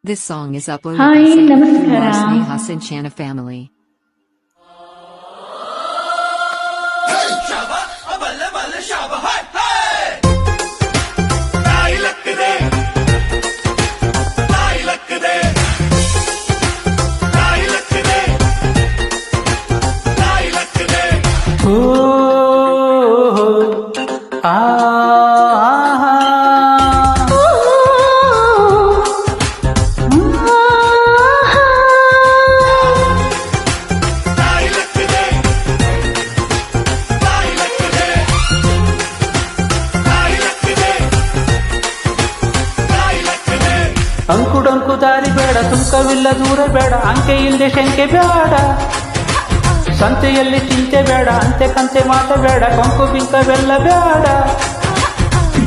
This song is uploaded Hi, by Sayyid namaskara. Sneha Sinchana family. ಅಂಕುಡೊಂಕು ದಾರಿ ಬೇಡ, ಸುಂಕವಿಲ್ಲ ದೂರ ಬೇಡ, ಅಂಕೆ ಇಲ್ಲದೆ ಶಂಕೆ ಬೇಡ, ಸಂತೆಯಲ್ಲಿ ಚಿಂತೆ ಬೇಡ, ಅಂತೆ ಕಂತೆ ಮಾತ ಬೇಡ, ಕೊಂಕು ಬಿಂಕವೆಲ್ಲ ಬೇಡ.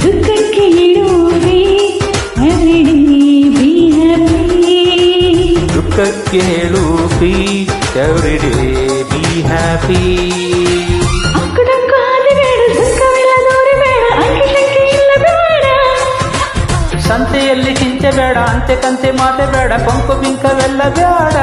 ದುಃಖಕ್ಕೆ ಇಡುವೆ ದುಃಖಕ್ಕೆ ಹೇಳು be every day be happy. ಅಂಕುಡೊಂಕು ಹಾದಿ ಬೇಡ, ಸುಖವಿಲ್ಲ ದೂರ ಬೇಡ, ಅಂಕೆ ಶಂಕೆ ಇಲ್ಲ ಬೇಡ. ಸಂತೆಯಲ್ಲಿ ಚಿಂತೆ ಬೇಡ, ಅಂತೆ ಕಂತೆ ಮಾತೆ ಬೇಡ, ಕೊಂಕು ಬಿಂಕವೆಲ್ಲ ಬೇಡ.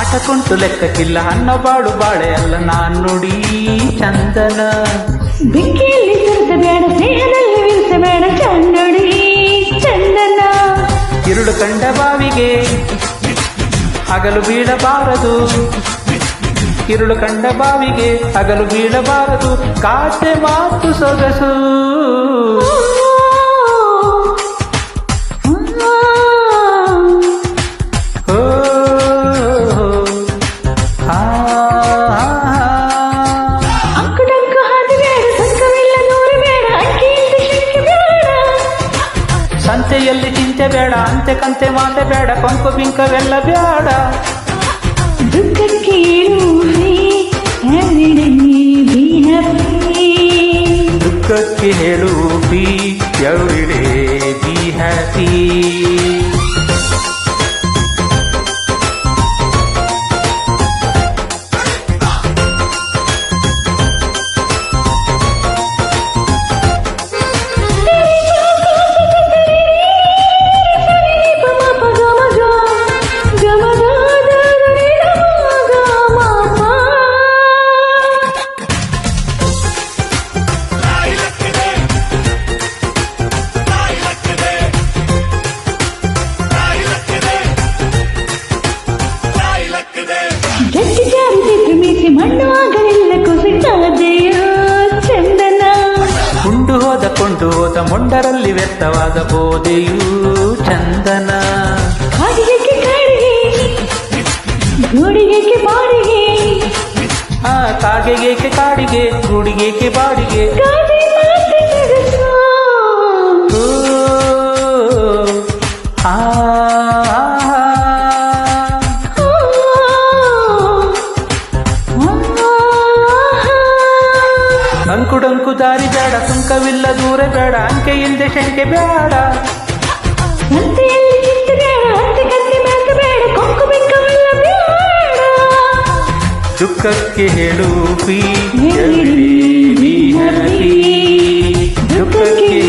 ಆಟಕೊಂಟು ಲೆಕ್ಕಕ್ಕಿಲ್ಲ, ಅನ್ನೋ ಬಾಳು ಬಾಳೆ ಅಲ್ಲ ನಾನ್ ನುಡಿ ಚಂದನ. ಬೆಂಕಿಯಲ್ಲಿ ಸುರಿಸ ಬೇಡ, ಸ್ನೇಹದಲ್ಲಿ ವಿರಿಸ ಬೇಡ, ಚಂದಡಿ ಚಂದನ. ഇരുಳು ಕಂಡ ಬಾವಿಗೆ ಹಗಲು ಬೀಳಬಾರದು, ഇരുಳು ಕಂಡ ಬಾವಿಗೆ ಹಗಲು ಬೀಳಬಾರದು, ಕಾಟೆ ಮಾತು ಸೊಗಸು. ಅಂಕುಡೊಂಕು ಹಾದಿ ಬೇಡ, ಸುಖವಿಲ್ಲ ದೂರ ಬೇಡ, ಅಂಕೆ ಇಲ್ಲದೆ ಶಂಕೆ ಬೇಡ. ಸಂತೆಯಲ್ಲಿ ಚಿಂತೆ ಬೇಡ, ಅಂತೆ ಕಂತೆ ಮಾತೆ ಬೇಡ, ಕೊಂಕು ಬಿಂಕವೆಲ್ಲ ಬೇಡ. ದುಃಖಕ್ಕೆ ಇಡುವೆ be happy. ದುಃಖಕ್ಕೆ ಹೇಳು be every day be happy. ಗಟ್ಟಿ ಜಾರಿಸಿದ್ರೆ ಮೀಸಿ ಮಣ್ಣು ಆಗಲಿಲ್ಲ ಕುಸಿತದೆಯೋ ಚಂದನ. ಕೊಂಡು ಹೋದ ಮೊಂಡರಲ್ಲಿ ವ್ಯರ್ಥವಾದ ಬೋಧೆಯೂ ಚಂದನ. ಕಾಡಿಗೆ ಕಾಡಿಗೆ ಗೋಡಿಗೆ ಬಾಡಿಗೆ, ಆ ಕಾಗೆಗೇಕೆ ಕಾಡಿಗೆ ಗೂಡಿಗೇಕೆ ಬಾಡಿಗೆ. ಗಾದೆ ಮಾತು ಸೊಗಸು. ಓ, ಆ ಅಂಕುಡೊಂಕು ದಾರಿ ಬೇಡ, ಸುಂಕವಿಲ್ಲ ದೂರ ಬೇಡ, ಅಂಕೆ ಇಲ್ಲದೆ ಶಂಕೆ ಬೇಡ. ಸಂತೆಯಲ್ಲಿ ಚಿಂತೆ ಬೇಡ, ಅಂತೆ ಕಂತೆ ಮಾತು ಬೇಡ, ಕೊಂಕು ಬೆಕ್ಕವೆಲ್ಲ ಬೇಡ. ದುಃಖಕ್ಕೆ ಹೇಳು be every day be happy. ದುಃಖಕ್ಕೆ